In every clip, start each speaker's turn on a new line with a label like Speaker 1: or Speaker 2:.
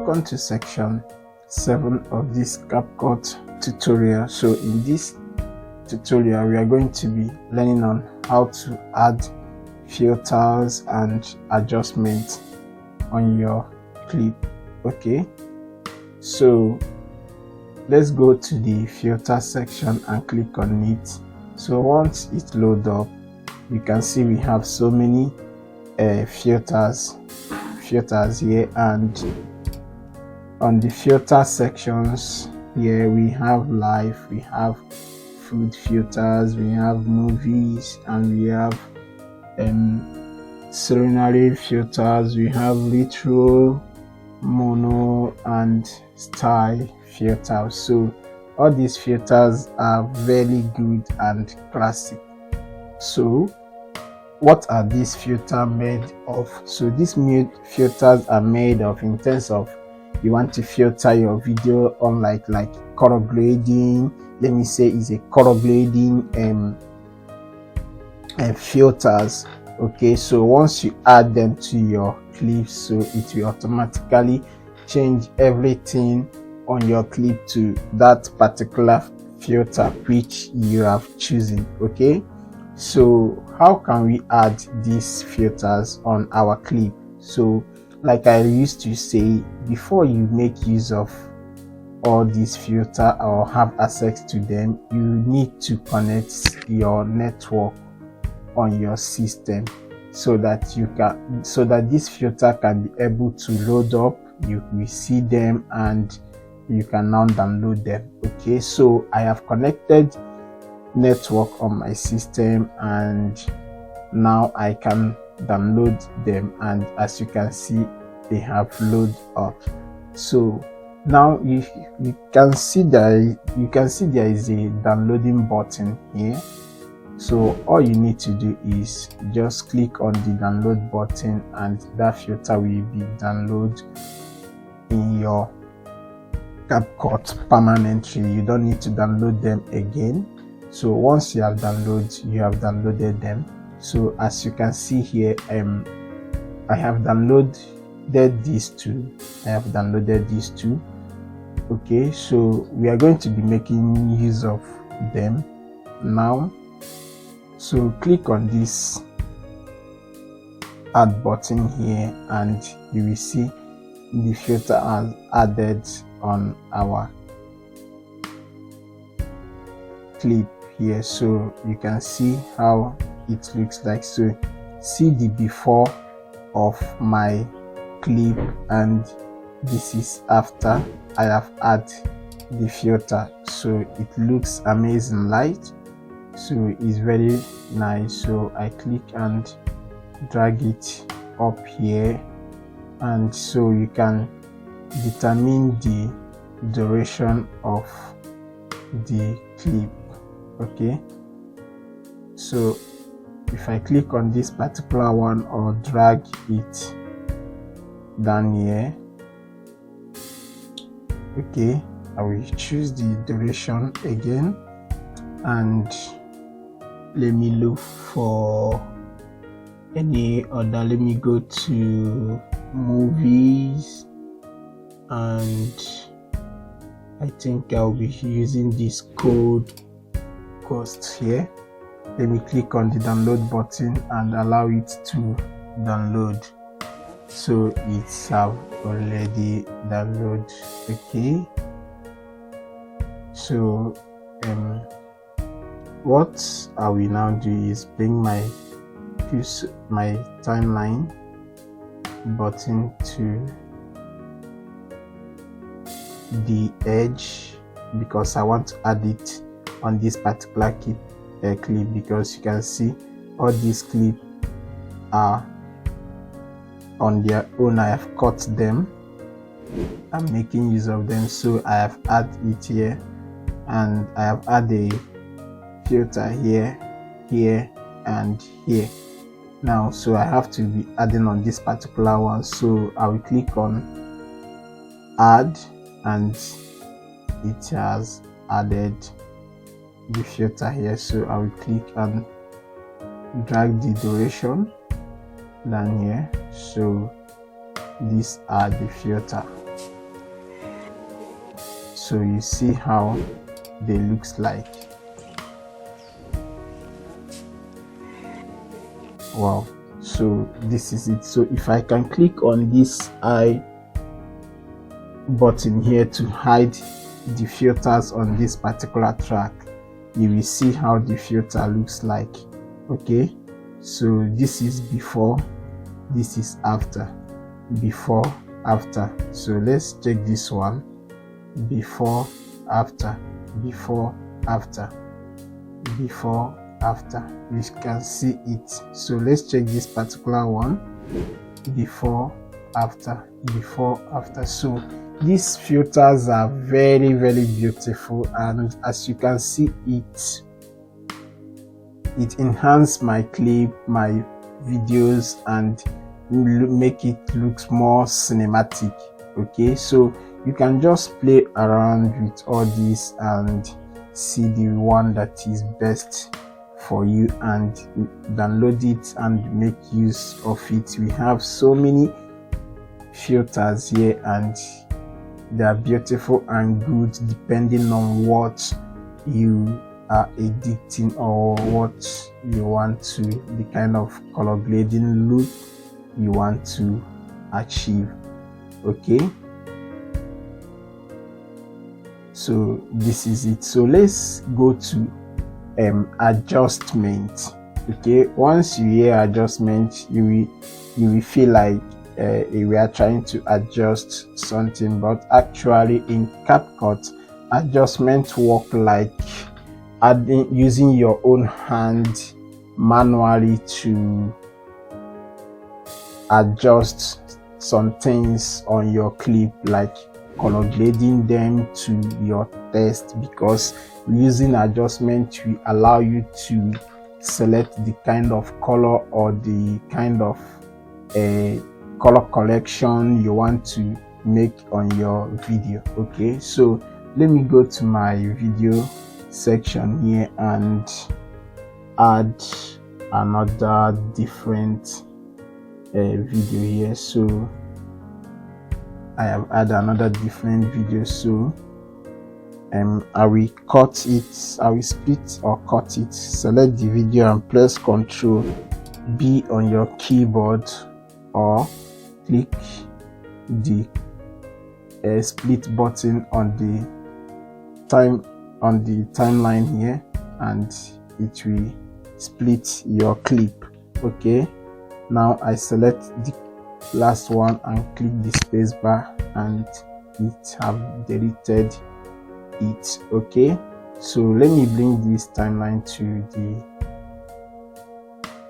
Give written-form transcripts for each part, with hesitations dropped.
Speaker 1: welcome to section 7 of this CapCut tutorial. So in this tutorial we are going to be learning on how to add filters and adjustments on your clip. Okay, so let's go to the filter section and click on it. So once it loads up, you can see we have so many filters here, and on the filter sections here we have life, we have food filters, we have movies, and we have scenery filters, we have retro, mono, and style filters. So all these filters are very good and classic. So what are these filters made of? So these filters are made of, in terms of you want to filter your video on like color grading. Let me say it's a color grading filters. Okay, so once you add them to your clip, so it will automatically change everything on your clip to that particular filter which you have chosen. Okay, so how can we add these filters on our clip? So like I used to say, before you make use of all these filters or have access to them, you need to connect your network on your system so that this filter can be able to load up. You will see them and you can now download them. Okay, so I have connected network on my system and now I can download them, and as you can see they have loaded up. So now you can see there is a downloading button here. So all you need to do is just click on the download button and that filter will be downloaded in your CapCut permanently. You don't need to download them again. So once you have downloaded them. So as you can see here, I have downloaded these two. Okay, so we are going to be making use of them now. So click on this add button here and you will see the filter as added on our clip here. So you can see how it looks like. So see the before of my clip, and this is after I have added the filter. So it looks amazing, light. So it's very nice. So I click and drag it up here, and so you can determine the duration of the clip. Okay, so if I click on this particular one or drag it down here, okay, I will choose the duration again, and let me look for any other. Let me go to movies, and I think I'll be using this cost here. Let me click on the download button and allow it to download. So it's have already downloaded. Okay, so what I will now do is bring my timeline button to the edge, because I want to add it on this particular clip, because you can see all these clips are on their own. I have cut them, I'm making use of them, so I have added it here, and I have added a filter here, and here now. So I have to be adding on this particular one, so I will click on add, and it has added the filter here. So I will click and drag the duration down here. So these are the filter. So you see how they looks like. Wow, so this is it. So if I can click on this eye button here to hide the filters on this particular track, you will see how the filter looks like. Okay, so this is before, this is after, before, after. So let's check this one. Before, after, before, after, before, after. You can see it. So let's check this particular one. Before, after, before, after. So these filters are very beautiful, and as you can see, it enhances my clip, my videos, and make it look more cinematic. Okay, so you can just play around with all this and see the one that is best for you and download it and make use of it. We have so many filters here, and they are beautiful and good depending on what you are editing or what you want to, the kind of color grading look you want to achieve. Okay, so this is it. So let's go to adjustment. Okay, once you hear adjustment, you will feel like we are trying to adjust something, but actually in CapCut, adjustment work like using your own hand manually to adjust some things on your clip, like color grading them to your taste, because using adjustment will allow you to select the kind of color or the kind of color collection you want to make on your video. Okay, so let me go to my video section here and add another different video here. So I have added another different video. So I will cut it, I will split or cut it. Select the video and press Ctrl B on your keyboard, or click the split button on the timeline here, and it will split your clip. Okay, now I select the last one and click the space bar, and it have deleted it. Okay, so let me bring this timeline to the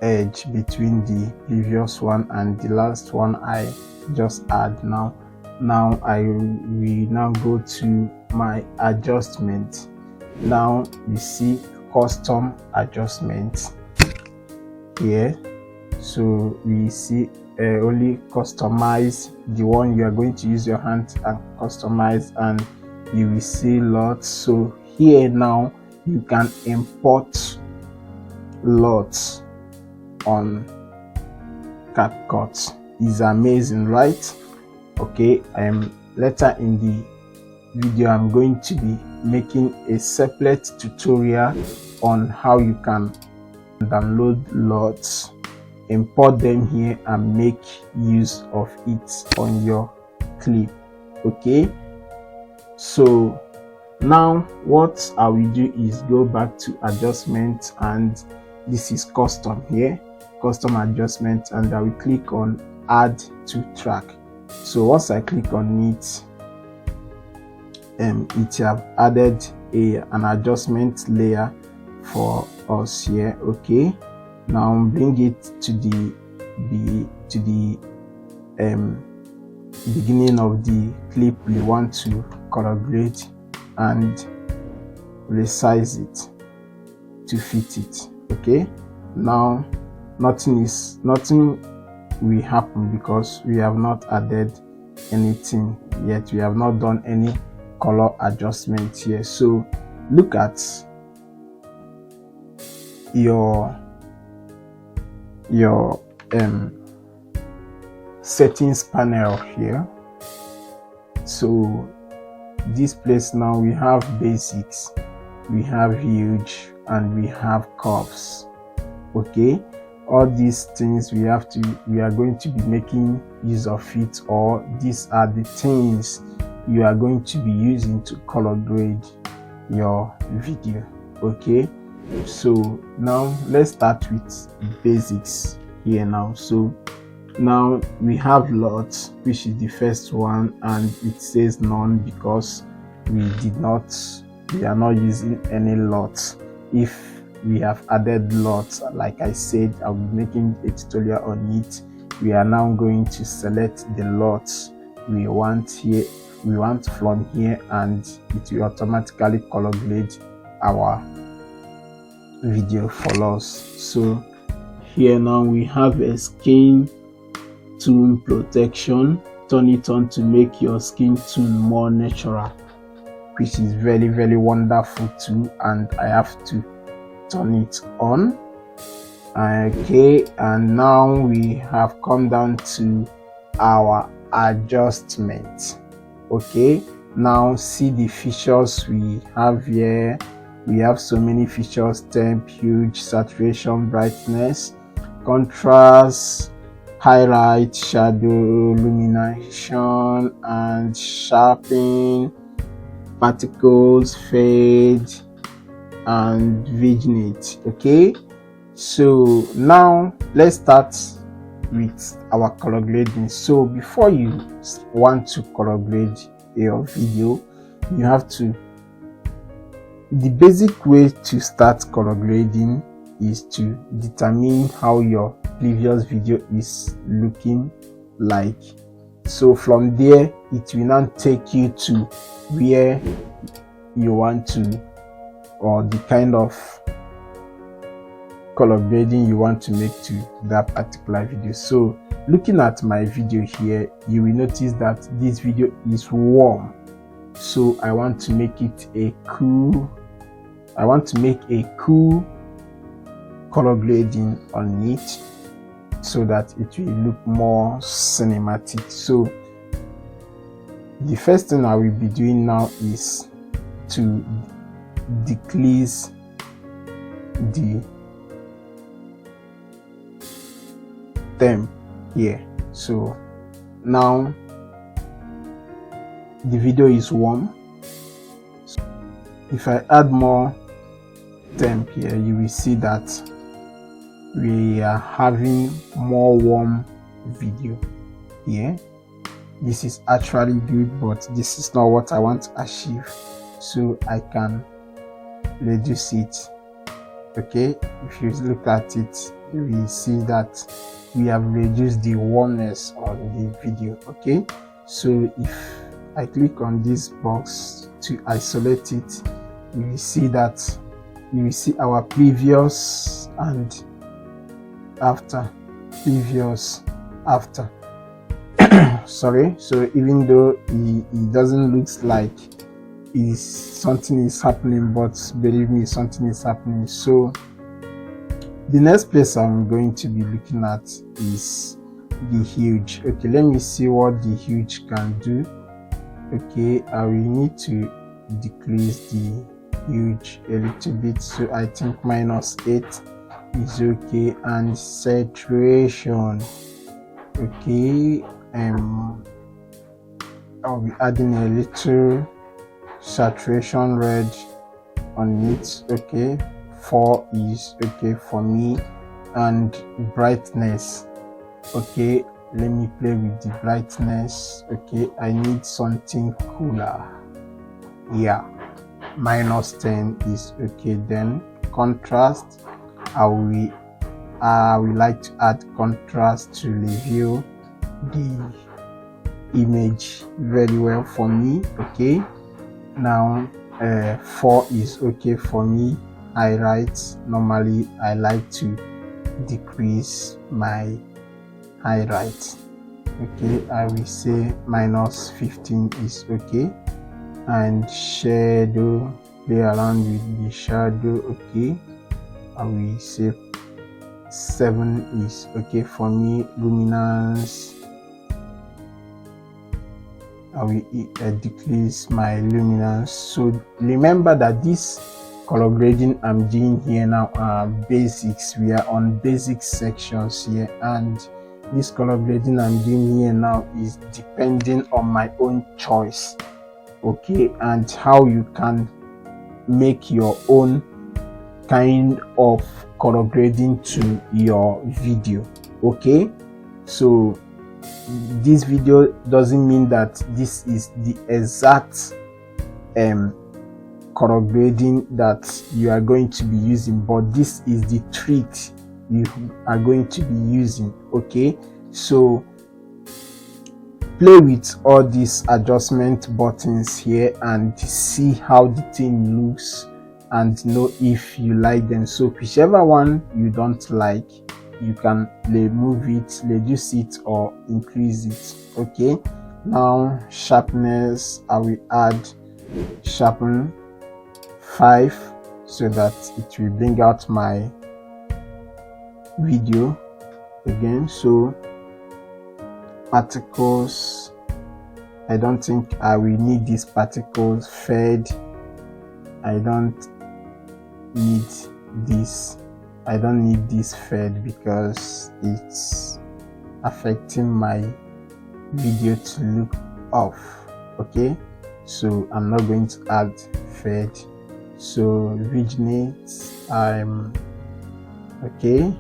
Speaker 1: edge between the previous one and the last one I just add. Now I will now go to my adjustment. Now you see custom adjustment here. So we see only customize, the one you are going to use your hand and customize, and you will see lots. So here now you can import lots on CapCut. Is amazing, right? Okay, later in the video I'm going to be making a separate tutorial on how you can download lots, import them here, and make use of it on your clip. Okay, so now what I will do is go back to adjustment, and this is custom here, custom adjustment, and I will click on add to track. So once I click on it, it have added an adjustment layer for us here. Okay, now bring it to the beginning of the clip we want to color grade, and resize it to fit it. Okay, now nothing will happen because we have not added anything yet. We have not done any color adjustment here. So look at your settings panel here. So this place now we have basics, we have huge, and we have curves. Okay, all these things we are going to be making use of it, or these are the things you are going to be using to color grade your video. Okay, so now let's start with basics here now. So now we have lots, which is the first one, and it says none because we are not using any lots. If we have added lots, like I said, I'll be making a tutorial on it. We are now going to select the lots we want here, we want from here, and it will automatically color grade our video for us. So here now we have a skin tone protection. Turn it on to make your skin tone more natural, which is very, very wonderful too, and I have to turn it on. Okay, and now we have come down to our adjustment. Okay, now see the features we have here. We have so many features: temp, huge, saturation, brightness, contrast, highlight, shadow, illumination, and sharpen, particles, fade, and vignette. Okay, so now let's start with our color grading. So before you want to color grade your video, you have to, the basic way to start color grading is to determine how your previous video is looking like. So from there it will now take you to where you want to, or the kind of color grading you want to make to that particular video. So looking at my video here, you will notice that this video is warm, so I want to make it a cool, color grading on it so that it will look more cinematic. So the first thing I will be doing now is to decrease the temp here. So now the video is warm. So if I add more temp here, you will see that we are having more warm video here. This is actually good, but this is not what I want to achieve, so I can reduce it. Okay, if you look at it, you will see that we have reduced the warmness on the video. Okay, so if I click on this box to isolate it, you will see that you will see our previous and after, previous, after. Sorry, so even though it doesn't look like something is happening, but believe me, something is happening. So the next place I'm going to be looking at is the huge. Okay, let me see what the huge can do. Okay, I will need to decrease the huge a little bit, so I think -8 is okay. And saturation, okay, I'll be adding a little saturation red on it. Okay, 4 is okay for me. And brightness, okay, let me play with the brightness. Okay, I need something cooler. Yeah, -10 is okay. Then contrast, I will like to add contrast to reveal the image very well for me. Okay, now 4 is okay for me. Highlights, normally I like to decrease my highlights. Okay, I will say -15 is okay. And shadow, play around with the shadow. Okay, I will say 7 is okay for me. Luminance, I will decrease my luminance. So remember that this color grading I'm doing here now are basics. We are on basic sections here, and this color grading I'm doing here now is depending on my own choice, okay, and how you can make your own kind of color grading to your video. Okay, so this video doesn't mean that this is the exact color grading that you are going to be using, but this is the trick you are going to be using. Okay, so play with all these adjustment buttons here and see how the thing looks and know if you like them. So whichever one you don't like, you can remove it, reduce it, or increase it. Okay, now sharpness, I will add sharpen 5 so that it will bring out my video again. So particles, I don't think I will need these particles. Fade, I don't need this. I don't need this fade because it's affecting my video to look off. Okay, so I'm not going to add fade. So vignette, I'm okay.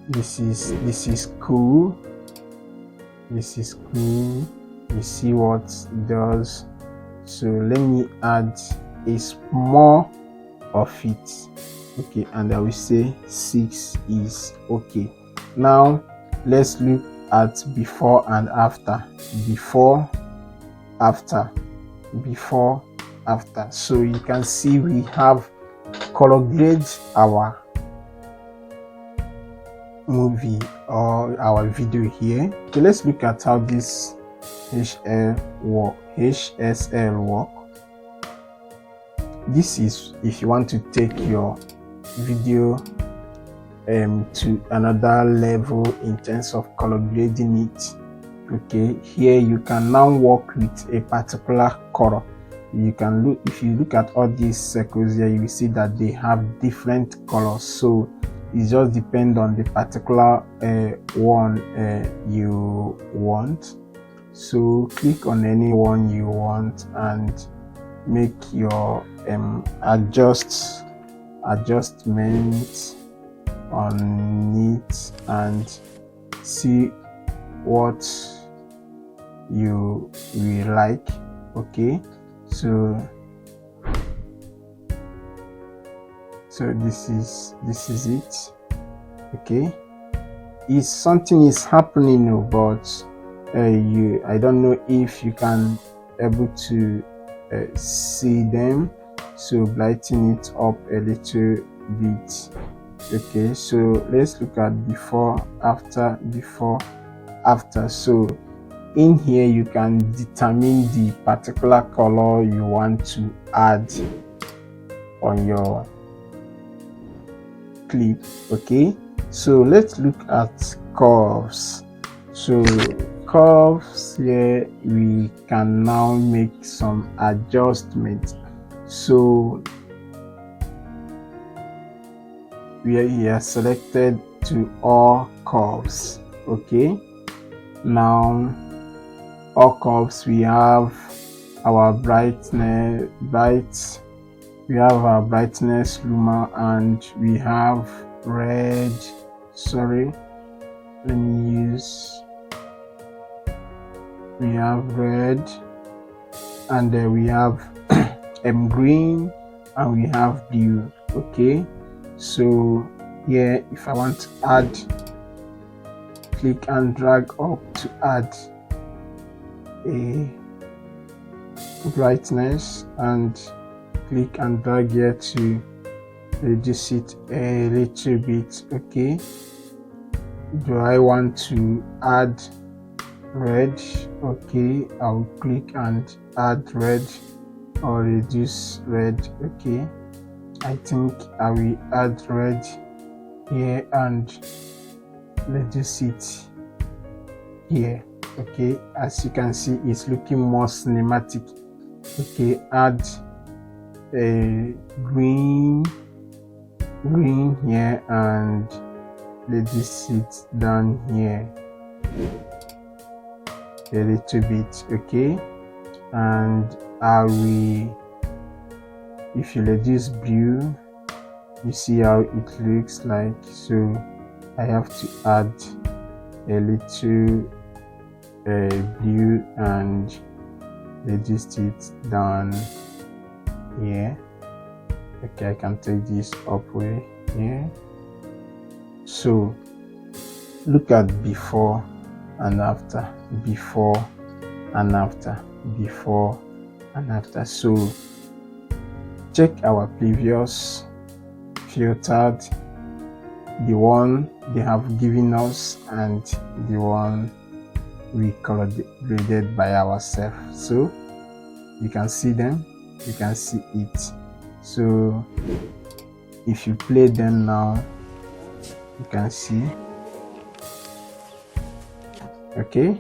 Speaker 1: This is cool. This is cool. You see what it does. So let me add a small of it. Okay, and I will say 6 is okay. Now let's look at before and after. Before, after, before, after. So you can see we have color grade our movie or our video here. Okay, let's look at how this HSL work. This is if you want to take your video to another level in terms of color grading it. Okay, here you can now work with a particular color. You can look, if you look at all these circles here, you will see that they have different colors. So it just depends on the particular one you want. So click on any one you want and make your adjustment on it and see what you will like. Okay, so this is it. Okay, is something is happening, but I don't know if you can able to see them, so brighten it up a little bit. Okay, so let's look at before, after, before, after. So in here you can determine the particular color you want to add on your clip. Okay, so let's look at curves. So curves, here we can now make some adjustments. So we are selected to all curves. Okay, now all curves, we have our brightness, we have our brightness luma, and we have red, sorry, let me use, we have red, and then we have green, and we have blue. Okay, so here if I want to add, click and drag up to add a brightness, and click and drag here to reduce it a little bit. Okay, do I want to add red? Okay, I'll click and add red or reduce red. Okay, I think I will add red here and reduce it here. Okay, as you can see, it's looking more cinematic. Okay, add a green here and let this sit down here a little bit. Okay, and if you reduce blue, you see how it looks like. So I have to add a little blue and reduce it down here. Okay, I can take this upward here. So look at before and after, before and after, before and after. So check our previous filtered, the one they have given us and the one we graded by ourselves. So you can see them, you can see it. So if you play them now, you can see. Okay,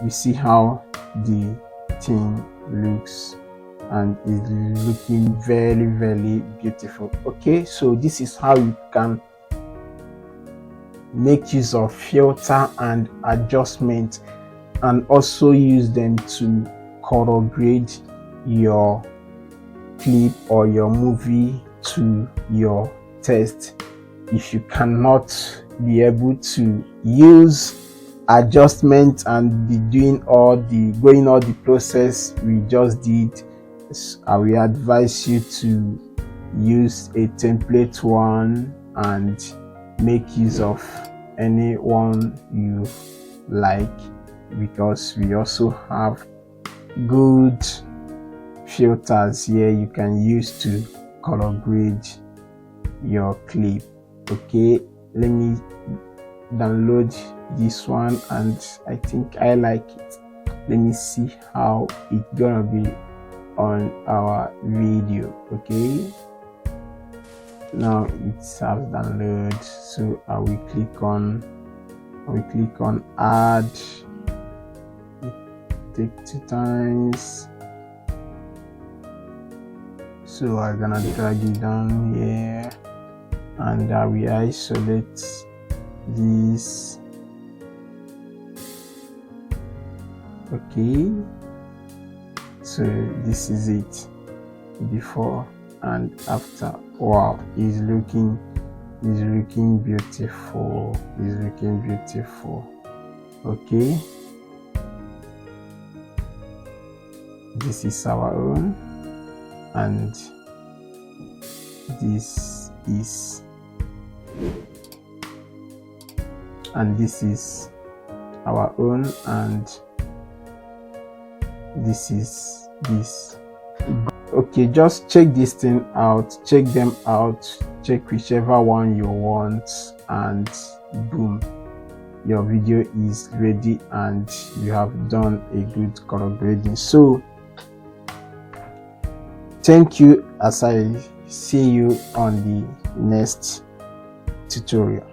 Speaker 1: you see how the thing looks and is looking very, very beautiful. Okay, so this is how you can make use of filter and adjustment and also use them to color grade your clip or your movie to your taste. If you cannot be able to use adjustment and be going all the process we just did, I will advise you to use a template one and make use of any one you like, because we also have good filters here you can use to color grade your clip. Okay, let me download this one and I think I like it. Let me see how it's gonna be on our video. Okay, now it has downloaded, so I will click on add. Take 2 times, so I'm gonna drag it down here and I will isolate this. Okay, so this is it, before and after. Wow, it's looking beautiful, it's looking beautiful. Okay, this is our own and this is our own and this is this. Okay, just check this thing out, check them out, check whichever one you want and boom, your video is ready and you have done a good color grading. So thank you, as I see you on the next tutorial.